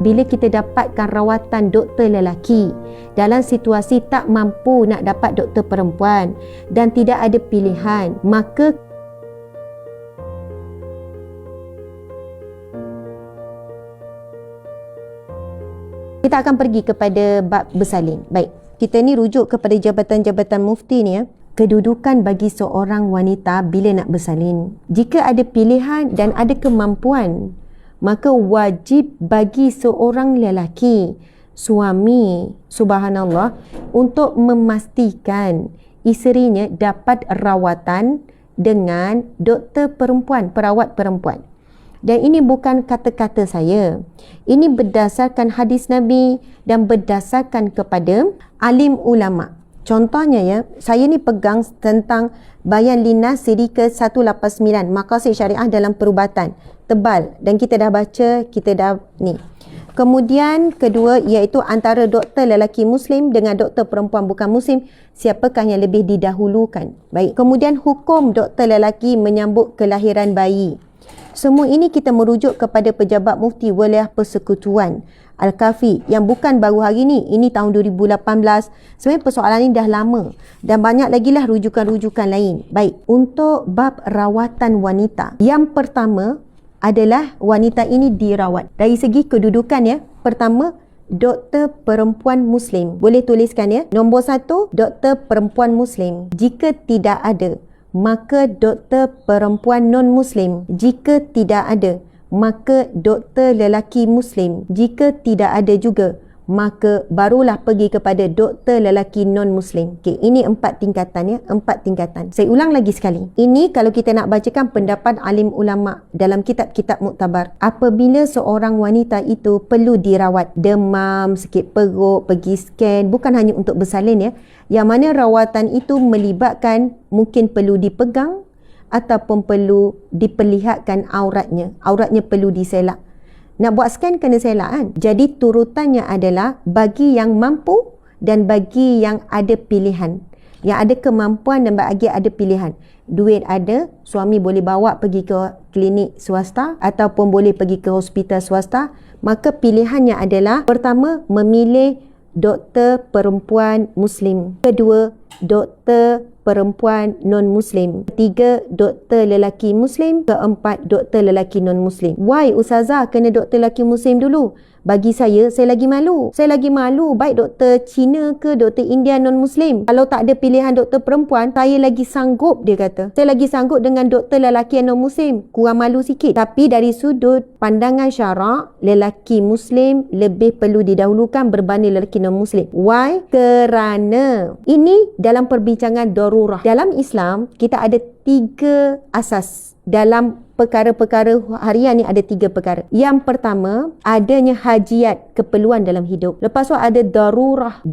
bila kita dapatkan rawatan doktor lelaki dalam situasi tak mampu nak dapat doktor perempuan dan tidak ada pilihan, maka kita akan pergi kepada bab bersalin. Baik, kita ni rujuk kepada jabatan-jabatan mufti ni ya. Kedudukan bagi seorang wanita bila nak bersalin. Jika ada pilihan dan ada kemampuan, maka wajib bagi seorang lelaki, suami, subhanallah, untuk memastikan isterinya dapat rawatan dengan doktor perempuan, perawat perempuan. Dan ini bukan kata-kata saya. Ini berdasarkan hadis Nabi dan berdasarkan kepada alim ulama. Contohnya ya, saya ni pegang tentang Bayan Linnas siri ke-189, Maqasid Syariah dalam Perubatan. Tebal dan kita dah baca, kita dah ni. Kemudian kedua iaitu antara doktor lelaki Muslim dengan doktor perempuan bukan Muslim, siapakah yang lebih didahulukan? Baik. Kemudian hukum doktor lelaki menyambut kelahiran bayi. Semua ini kita merujuk kepada pejabat mufti wilayah persekutuan Al-Kafi yang bukan baru hari ni. Ini tahun 2018. Sebenarnya persoalan ini dah lama dan banyak lagi lah rujukan-rujukan lain. Baik, untuk bab rawatan wanita, yang pertama adalah wanita ini dirawat dari segi kedudukan ya. Pertama, doktor perempuan Muslim. Boleh tuliskan ya. Nombor 1, doktor perempuan Muslim. Jika tidak ada, maka doktor perempuan non-Muslim. Jika tidak ada, maka doktor lelaki Muslim. Jika tidak ada juga, maka barulah pergi kepada doktor lelaki non-Muslim. Okey, ini 4 tingkatan ya, 4 tingkatan. Saya ulang lagi sekali. Ini kalau kita nak bacakan pendapat alim ulama dalam kitab-kitab muktabar. Apabila seorang wanita itu perlu dirawat, demam, sakit perut, pergi scan, bukan hanya untuk bersalin ya. Yang mana rawatan itu melibatkan mungkin perlu dipegang ataupun perlu diperlihatkan auratnya. Auratnya perlu diselak. Nak buat scan kena selak kan. Jadi turutannya adalah bagi yang mampu dan bagi yang ada pilihan. Yang ada kemampuan dan bagi ada pilihan. Duit ada, suami boleh bawa pergi ke klinik swasta ataupun boleh pergi ke hospital swasta. Maka pilihannya adalah pertama, memilih doktor perempuan Muslim. Kedua, doktor perempuan non-Muslim. Ketiga, doktor lelaki Muslim. Keempat, doktor lelaki non-Muslim. Why Ustazah kena doktor lelaki Muslim dulu? Bagi saya lagi malu. Saya lagi malu baik doktor Cina ke doktor India non-Muslim. Kalau tak ada pilihan doktor perempuan, saya lagi sanggup, dia kata. Saya lagi sanggup dengan doktor lelaki yang non-Muslim. Kurang malu sikit. Tapi dari sudut pandangan syarak, lelaki Muslim lebih perlu didahulukan berbanding lelaki non-Muslim. Why? Kerana ini dalam perbincangan darurah. Dalam Islam, kita ada 3 asas. Dalam perkara-perkara harian ni ada 3 perkara. Yang pertama, adanya hajiat, keperluan dalam hidup. Lepas tu ada darurat.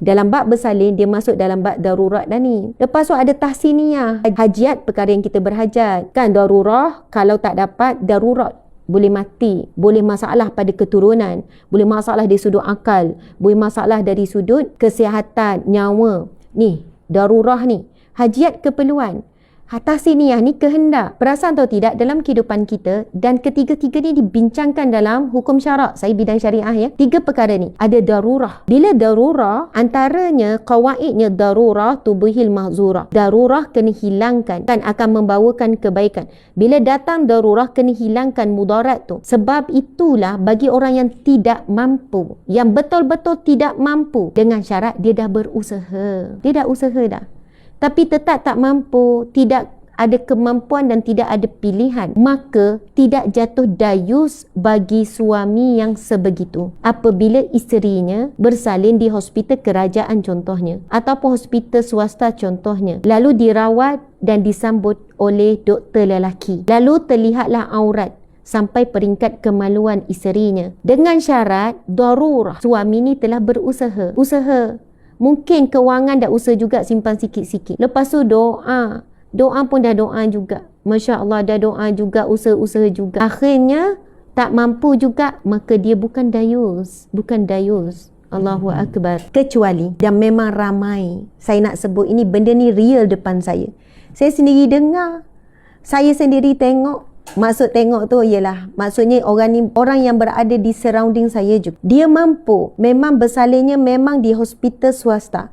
Dalam bab bersalin, dia masuk dalam bab darurat dah ni. Lepas tu ada tahsiniyah, hajiat, perkara yang kita berhajat. Kan darurah, kalau tak dapat, darurat. Boleh mati, boleh masalah pada keturunan, boleh masalah dari sudut akal, boleh masalah dari sudut kesihatan, nyawa. Ni, darurah ni. Hajiat, keperluan. Tahsiniyah ni kehendak. Perasan atau tidak dalam kehidupan kita, dan ketiga-tiga ni dibincangkan dalam hukum syarak. Saya bidang syariah ya. 3 perkara ni. Ada darurah. Bila darurah, antaranya qawaidnya darurah tubuhil mahzurah. Darurah kena hilangkan dan akan membawakan kebaikan. Bila datang darurah, kena hilangkan mudarat tu. Sebab itulah bagi orang yang tidak mampu, yang betul-betul tidak mampu, dengan syarat dia dah berusaha. Dia dah usaha dah. Tapi tetap tak mampu, tidak ada kemampuan dan tidak ada pilihan, maka tidak jatuh dayus bagi suami yang sebegitu apabila isterinya bersalin di hospital kerajaan contohnya, ataupun hospital swasta contohnya, lalu dirawat dan disambut oleh doktor lelaki, lalu terlihatlah aurat sampai peringkat kemaluan isterinya, dengan syarat darurah. Suami ni telah berusaha, mungkin kewangan dah usaha juga, simpan sikit-sikit. Lepas tu doa pun dah doa juga. Masya Allah, dah doa juga, usaha-usaha juga. Akhirnya tak mampu juga, maka dia bukan dayus. Allahu Akbar. Kecuali, dan memang ramai, saya nak sebut ini, benda ni real depan saya. Saya sendiri dengar, saya sendiri tengok. Maksud tengok tu ialah, maksudnya orang ni, orang yang berada di surrounding saya juga. Dia mampu, memang bersalinnya memang di hospital swasta.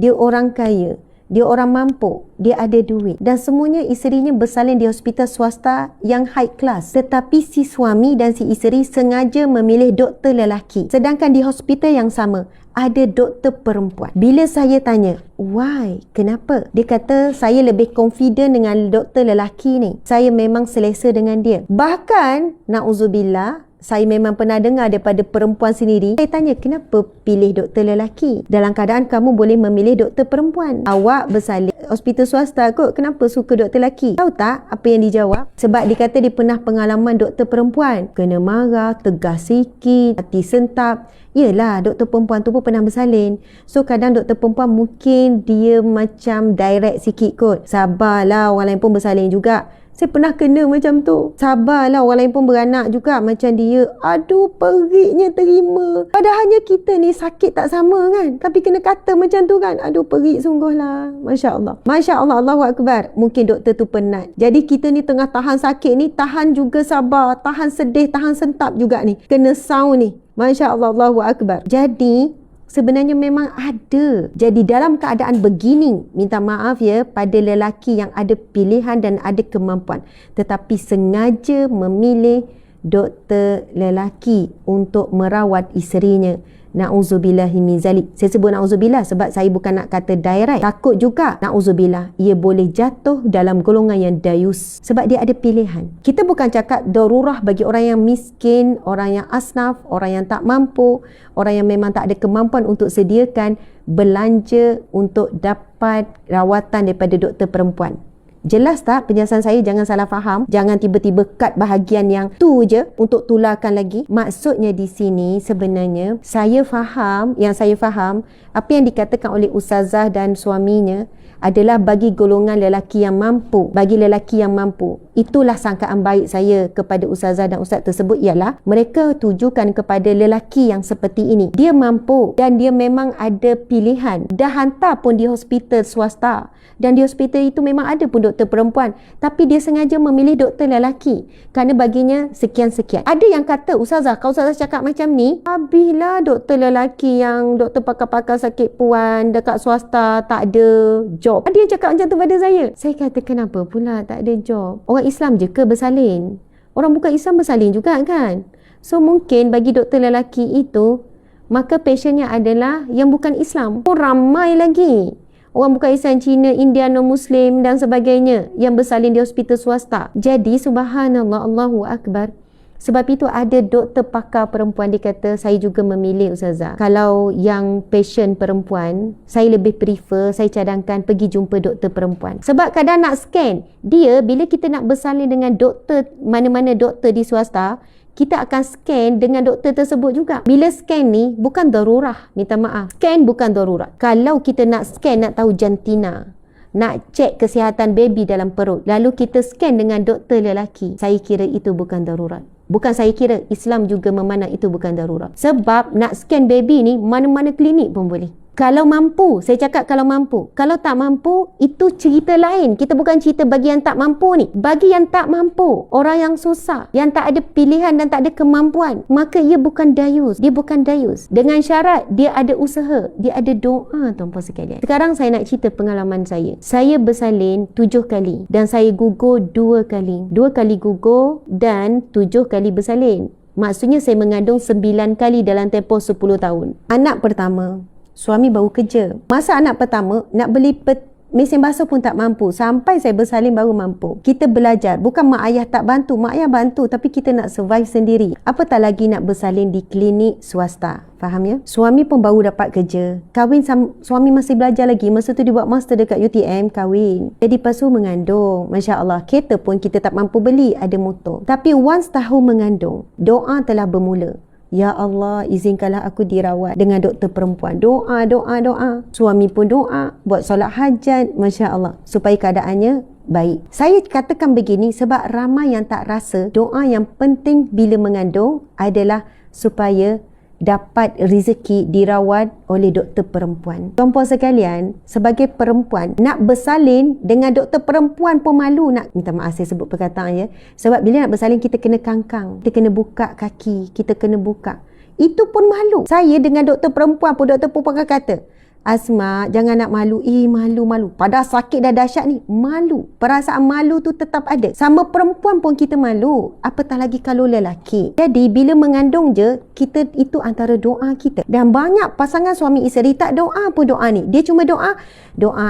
Dia orang kaya, dia orang mampu, dia ada duit. Dan semuanya isterinya bersalin di hospital swasta yang high class. Tetapi si suami dan si isteri sengaja memilih doktor lelaki. Sedangkan di hospital yang sama, ada doktor perempuan. Bila saya tanya, why? Kenapa? Dia kata, saya lebih confident dengan doktor lelaki ni. Saya memang selesa dengan dia. Bahkan, na'udzubillah, saya memang pernah dengar daripada perempuan sendiri. Saya tanya, kenapa pilih doktor lelaki? Dalam keadaan kamu boleh memilih doktor perempuan. Awak bersalin hospital swasta kot, kenapa suka doktor lelaki? Tahu tak apa yang dijawab? Sebab dia kata dia pernah pengalaman doktor perempuan. Kena marah, tegas sikit, hati sentap. Yelah, doktor perempuan tu pun pernah bersalin. So kadang doktor perempuan mungkin dia macam direct sikit kot. Sabarlah, orang lain pun bersalin juga. Saya pernah kena macam tu. Sabarlah, orang lain pun beranak juga macam dia. Aduh, periknya terima. Padahalnya kita ni sakit tak sama kan. Tapi kena kata macam tu kan. Aduh, perik sungguh lah. Masya Allah. Masya Allah, Allahu Akbar. Mungkin doktor tu penat. Jadi kita ni tengah tahan sakit ni, tahan juga sabar. Tahan sedih, tahan sentap juga ni. Kena sound ni. Masya Allah, Allahu Akbar. Jadi, sebenarnya memang ada. Jadi dalam keadaan begini, minta maaf ya pada lelaki yang ada pilihan dan ada kemampuan, tetapi sengaja memilih doktor lelaki untuk merawat isterinya. Na'udzubillahi min zalik. Saya sebut na'udzubillah sebab saya bukan nak kata direct. Takut juga na'udzubillah ia boleh jatuh dalam golongan yang dayus sebab dia ada pilihan. Kita bukan cakap darurah bagi orang yang miskin, orang yang asnaf, orang yang tak mampu, orang yang memang tak ada kemampuan untuk sediakan belanja untuk dapat rawatan daripada doktor perempuan. Jelas tak penjelasan saya? Jangan salah faham. Jangan tiba-tiba cut bahagian yang tu je untuk tularkan lagi. Maksudnya di sini sebenarnya saya faham apa yang dikatakan oleh ustazah dan suaminya adalah bagi golongan lelaki yang mampu. Bagi lelaki yang mampu. Itulah sangkaan baik saya kepada ustazah dan ustaz tersebut ialah mereka tujukan kepada lelaki yang seperti ini. Dia mampu dan dia memang ada pilihan. Dah hantar pun di hospital swasta. Dan di hospital itu memang ada pun doktor perempuan. Tapi dia sengaja memilih doktor lelaki. Kerana baginya sekian-sekian. Ada yang kata, ustazah, kalau ustazah cakap macam ni, habislah doktor lelaki yang doktor pakar-pakar sakit puan dekat swasta tak ada job. Ada yang cakap macam tu pada saya. Saya kata, kenapa pula tak ada job? Orang Islam je ke bersalin? Orang bukan Islam bersalin juga kan? So mungkin bagi doktor lelaki itu, maka passionnya adalah yang bukan Islam. Oh, ramai lagi orang bukan Islam, Cina, India, non-Muslim dan sebagainya yang bersalin di hospital swasta. Jadi subhanallah, Allahu Akbar. Sebab itu ada doktor pakar perempuan, dia kata saya juga memilih ustazah. Kalau yang passion perempuan, saya lebih prefer, saya cadangkan pergi jumpa doktor perempuan. Sebab kadang nak scan, dia bila kita nak bersalin dengan doktor, mana-mana doktor di swasta, kita akan scan dengan doktor tersebut juga. Bila scan ni bukan darurah, minta maaf. Scan bukan darurah. Kalau kita nak scan, nak tahu jantina, nak cek kesihatan baby dalam perut, lalu kita scan dengan doktor lelaki, saya kira itu bukan darurat. Bukan saya kira, Islam juga memandang itu bukan darurat. Sebab nak scan baby ni mana-mana klinik pun boleh. Kalau mampu, saya cakap kalau mampu. Kalau tak mampu, itu cerita lain. Kita bukan cerita bagi yang tak mampu ni. Bagi yang tak mampu, orang yang susah, yang tak ada pilihan dan tak ada kemampuan, maka ia bukan dayus. Dia bukan dayus. Dengan syarat, dia ada usaha, dia ada doa, tuan-puan sekalian. Sekarang saya nak cerita pengalaman saya. Saya bersalin 7 kali dan saya gugur 2 kali. 2 kali gugur dan 7 kali bersalin. Maksudnya saya mengandung 9 kali dalam tempoh 10 tahun. Anak pertama, suami baru kerja. Masa anak pertama, nak beli mesin basuh pun tak mampu. Sampai saya bersalin baru mampu. Kita belajar. Bukan mak ayah tak bantu. Mak ayah bantu. Tapi kita nak survive sendiri. Apatah lagi nak bersalin di klinik swasta. Faham ya? Suami pun baru dapat kerja. Kahwin suami masih belajar lagi. Masa tu dia buat master dekat UTM. Kahwin. Jadi lepas tu mengandung. Masya Allah. Kereta pun kita tak mampu beli. Ada motor. Tapi once tahu mengandung, doa telah bermula. Ya Allah, izinkanlah aku dirawat dengan doktor perempuan. Doa, doa, doa. Suami pun doa, buat solat hajat, Masya Allah, supaya keadaannya baik. Saya katakan begini sebab ramai yang tak rasa doa yang penting bila mengandung adalah supaya dapat rezeki dirawat oleh doktor perempuan. Tuan-puan sekalian, sebagai perempuan, nak bersalin dengan doktor perempuan pun malu. Nak minta maaf saya sebut perkataan ya. Sebab bila nak bersalin kita kena kangkang, kita kena buka kaki, kita kena buka. Itu pun malu. Saya dengan doktor perempuan pun, doktor perempuan kata, Asma, jangan nak malu. Malu. Padahal sakit dah dahsyat ni. Malu. Perasaan malu tu tetap ada. Sama perempuan pun kita malu. Apatah lagi kalau lelaki. Jadi, bila mengandung je, kita itu antara doa kita. Dan banyak pasangan suami isteri tak doa pun doa ni. Dia cuma doa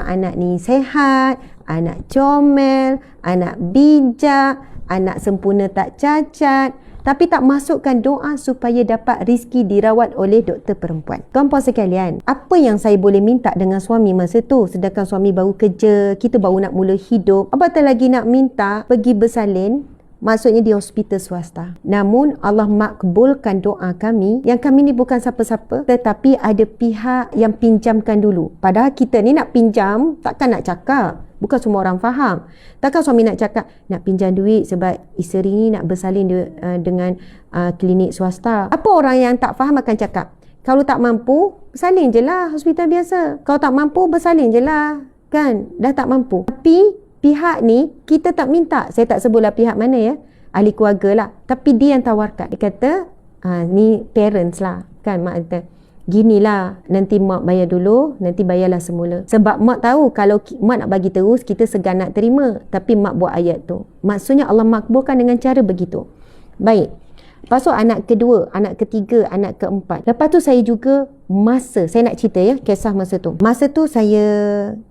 anak ni sehat, anak comel, anak bijak, anak sempurna tak cacat. Tapi tak masukkan doa supaya dapat rezeki dirawat oleh doktor perempuan. Tuan-puan sekalian, apa yang saya boleh minta dengan suami masa tu? Sedangkan suami baru kerja, kita baru nak mula hidup. Apatah lagi nak minta pergi bersalin, maksudnya di hospital swasta. Namun Allah makbulkan doa kami. Yang kami ni bukan siapa-siapa, tetapi ada pihak yang pinjamkan dulu. Padahal kita ni nak pinjam, takkan nak cakap. Bukan semua orang faham. Takkan suami nak cakap, nak pinjam duit sebab isteri ni nak bersalin dengan klinik swasta. Apa orang yang tak faham akan cakap? Kalau tak mampu, bersalin je lah hospital biasa. Kalau tak mampu, bersalin je lah. Kan? Dah tak mampu. Tapi pihak ni, kita tak minta. Saya tak sebutlah pihak mana ya. Ahli keluarga lah. Tapi dia yang tawarkan. Dia kata, ni parents lah. Kan mak kata, ginilah, nanti mak bayar dulu, nanti bayarlah semula. Sebab mak tahu kalau mak nak bagi terus, kita segan nak terima. Tapi mak buat ayat tu. Maksudnya Allah makbulkan dengan cara begitu. Baik. Lepas tu anak kedua, anak ketiga, anak keempat. Lepas tu saya juga saya nak cerita ya, kisah masa tu. Masa tu saya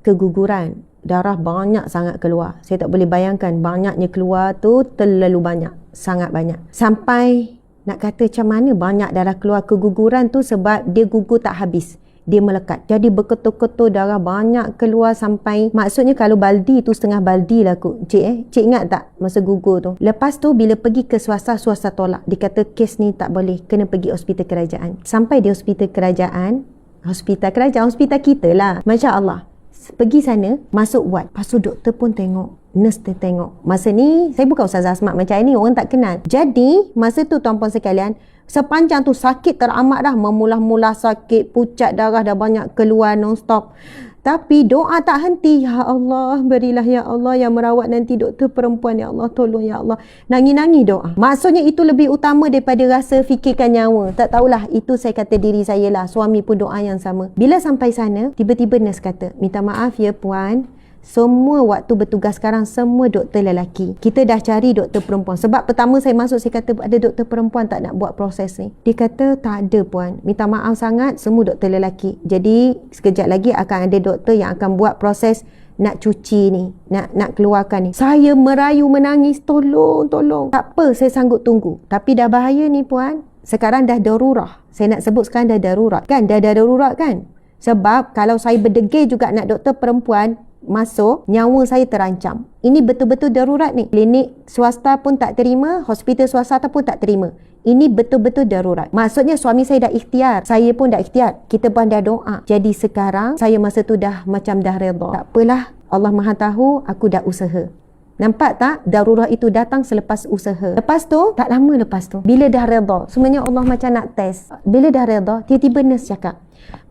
keguguran. Darah banyak sangat keluar. Saya tak boleh bayangkan banyaknya keluar tu, terlalu banyak. Sangat banyak. Sampai nak kata macam mana banyak darah keluar. Keguguran tu sebab dia gugur tak habis. Dia melekat. Jadi berketul-ketul darah banyak keluar sampai, maksudnya kalau baldi tu setengah baldi lah kot. Cik ingat tak masa gugur tu? Lepas tu bila pergi ke swasta tolak. Dia kata kes ni tak boleh, kena pergi hospital kerajaan. Sampai di hospital kerajaan, hospital kita lah. Masya Allah. Pergi sana, masuk ward. Lepas tu doktor pun tengok, nurse dia tengok. Masa ni, saya bukan Ustazah Asmat macam ni, orang tak kenal. Jadi, masa tu tuan-puan sekalian, sepanjang tu sakit teramat dah. Memulah-mulah sakit, pucat darah dah banyak keluar non-stop. Tapi doa tak henti. Ya Allah, berilah ya Allah yang merawat nanti doktor perempuan. Ya Allah, tolong ya Allah. Nangis-nangis doa. Maksudnya itu lebih utama daripada rasa fikirkan nyawa. Tak tahulah, itu saya kata diri saya lah. Suami pun doa yang sama. Bila sampai sana, tiba-tiba nurse kata, minta maaf ya puan, semua waktu bertugas sekarang semua doktor lelaki. Kita dah cari doktor perempuan. Sebab pertama saya masuk, saya kata ada doktor perempuan tak nak buat proses ni? Dia kata tak ada puan. Minta maaf sangat, semua doktor lelaki. Jadi sekejap lagi akan ada doktor yang akan buat proses nak cuci ni, nak keluarkan ni. Saya merayu menangis, tolong. Tak apa, saya sanggup tunggu. Tapi dah bahaya ni puan. Sekarang dah darurah. Saya nak sebut sekarang dah darurat. Kan? Dah darurat kan? Sebab kalau saya berdegil juga nak doktor perempuan masuk, nyawa saya terancam. Ini betul-betul darurat ni. Klinik swasta pun tak terima, hospital swasta pun tak terima. Ini betul-betul darurat. Maksudnya suami saya dah ikhtiar, saya pun dah ikhtiar. Kita pun dah doa. Jadi sekarang saya masa tu dah macam dah redha. Tak apalah, Allah Maha tahu, aku dah usaha. Nampak tak? Darurat itu datang selepas usaha. Lepas tu, tak lama lepas tu, bila dah redha, sebenarnya Allah macam nak test. Bila dah redha, tiba-tiba nurse cakap,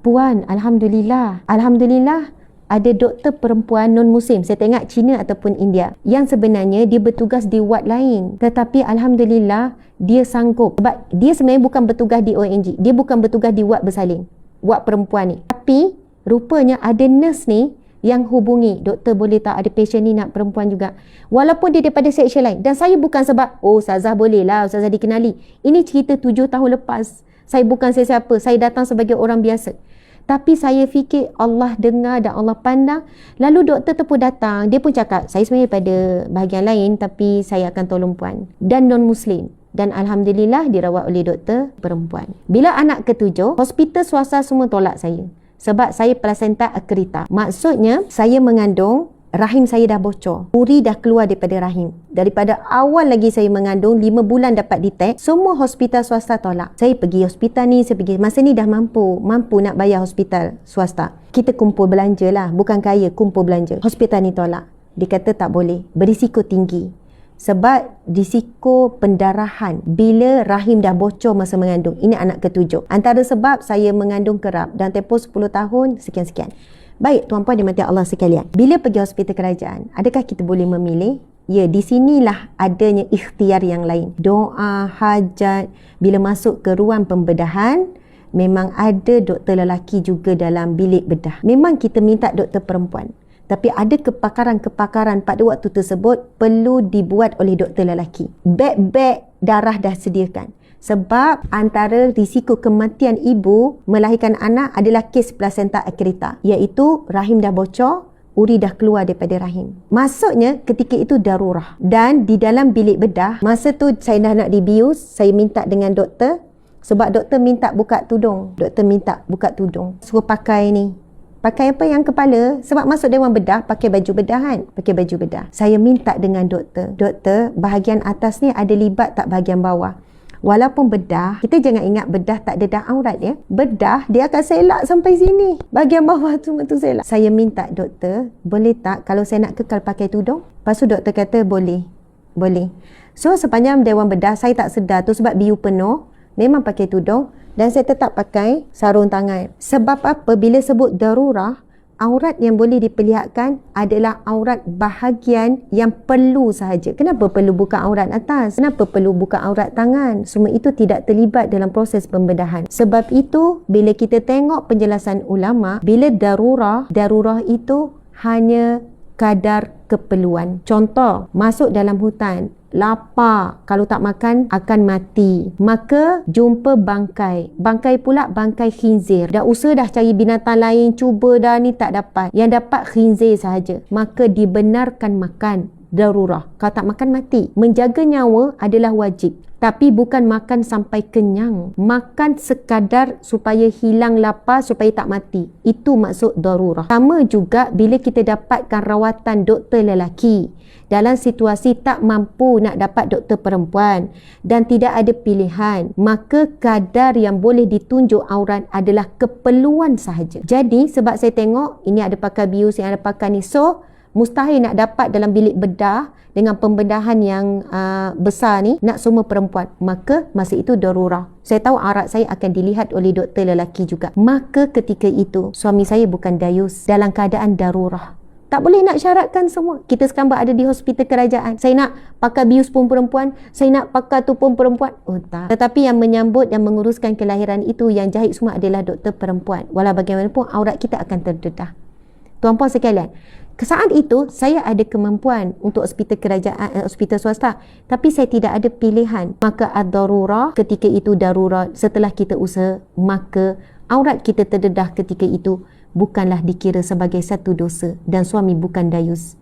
puan, Alhamdulillah ada doktor perempuan non-Muslim, saya tengok Cina ataupun India, yang sebenarnya dia bertugas di ward lain. Tetapi Alhamdulillah, dia sanggup. Sebab dia sebenarnya bukan bertugas di ONG. Dia bukan bertugas di ward bersalin. Ward perempuan ni. Tapi, rupanya ada nurse ni yang hubungi. Doktor boleh tak ada patient ni nak perempuan juga. Walaupun dia daripada section lain. Dan saya bukan sebab, Ustazah boleh lah, Ustazah dikenali. Ini cerita 7 tahun lepas. Saya bukan sesiapa. Saya datang sebagai orang biasa. Tapi saya fikir Allah dengar dan Allah pandang. Lalu doktor tu pun datang. Dia pun cakap, saya sebenarnya pada bahagian lain tapi saya akan tolong puan. Dan non-Muslim. Dan Alhamdulillah dirawat oleh doktor perempuan. Bila anak ketujuh, hospital swasta semua tolak saya. Sebab saya plasenta akrita. Maksudnya, saya mengandung, rahim saya dah bocor. Uri dah keluar daripada rahim. Daripada awal lagi saya mengandung, 5 bulan dapat detect, semua hospital swasta tolak. Saya pergi hospital ni, masa ni dah mampu nak bayar hospital swasta. Kita kumpul belanja lah, bukan kaya, kumpul belanja. Hospital ni tolak. Dia kata tak boleh, berisiko tinggi. Sebab risiko pendarahan bila rahim dah bocor masa mengandung. Ini anak ketujuh. Antara sebab saya mengandung kerap dan tempoh 10 tahun sekian-sekian. Baik, tuan-puan dimati Allah sekalian. Bila pergi hospital kerajaan, adakah kita boleh memilih? Ya, di sinilah adanya ikhtiar yang lain. Doa, hajat. Bila masuk ke ruang pembedahan, memang ada doktor lelaki juga dalam bilik bedah. Memang kita minta doktor perempuan. Tapi ada kepakaran-kepakaran pada waktu tersebut perlu dibuat oleh doktor lelaki. Beg-beg darah dah sediakan. Sebab antara risiko kematian ibu melahirkan anak adalah kes placenta acrita, iaitu rahim dah bocor, uri dah keluar daripada rahim. Maksudnya ketika itu darurah. Dan di dalam bilik bedah, masa tu saya dah nak dibius, saya minta dengan doktor. Sebab doktor minta buka tudung. Doktor minta buka tudung. Suruh pakai ni. Pakai apa yang kepala? Sebab masuk dewan bedah, pakai baju bedahan. Pakai baju bedah. Saya minta dengan doktor. Doktor, bahagian atas ni ada libat tak bahagian bawah? Walaupun bedah, kita jangan ingat bedah tak ada dah aurat ya. Bedah, dia akan selak sampai sini. Bahagian bawah tu selak. Saya minta doktor, boleh tak kalau saya nak kekal pakai tudung? Lepas tu doktor kata boleh. Boleh. So sepanjang dewan bedah, saya tak sedar tu sebab biu penuh. Memang pakai tudung dan saya tetap pakai sarung tangan. Sebab apa? Bila sebut darurah, aurat yang boleh diperlihatkan adalah aurat bahagian yang perlu sahaja. Kenapa perlu buka aurat atas? Kenapa perlu buka aurat tangan? Semua itu tidak terlibat dalam proses pembedahan. Sebab itu, bila kita tengok penjelasan ulama, bila darurah itu hanya kadar keperluan. Contoh, masuk dalam hutan, lapar, kalau tak makan akan mati. Maka jumpa bangkai. Bangkai pula bangkai khinzir. Dah usaha dah cari binatang lain, cuba dah ni tak dapat. Yang dapat khinzir sahaja. Maka dibenarkan makan. Darurah. Kalau tak makan mati. Menjaga nyawa adalah wajib. Tapi bukan makan sampai kenyang. Makan sekadar supaya hilang lapar, supaya tak mati. Itu maksud darurah. Sama juga bila kita dapatkan rawatan doktor lelaki. Dalam situasi tak mampu nak dapat doktor perempuan dan tidak ada pilihan, maka kadar yang boleh ditunjuk aurat adalah keperluan sahaja. Jadi sebab saya tengok ini ada pakai bius, yang ada pakai ni, so mustahil nak dapat dalam bilik bedah dengan pembedahan yang besar ni, nak semua perempuan. Maka masa itu darurah. Saya tahu aurat saya akan dilihat oleh doktor lelaki juga. Maka ketika itu suami saya bukan dayus, dalam keadaan darurah. Tak boleh nak syaratkan semua. Kita sekarang berada di hospital kerajaan. Saya nak pakai bius pun perempuan, saya nak pakai tu pun perempuan. Oh tak. Tetapi yang menyambut dan menguruskan kelahiran itu, yang jahit semua adalah doktor perempuan. Walau bagaimanapun aurat kita akan terdedah. Tuan-puan sekalian, saat itu saya ada kemampuan untuk hospital kerajaan, hospital swasta, tapi saya tidak ada pilihan. Maka ad-darurah, ketika itu darurat, setelah kita usaha, maka aurat kita terdedah ketika itu bukanlah dikira sebagai satu dosa dan suami bukan dayus.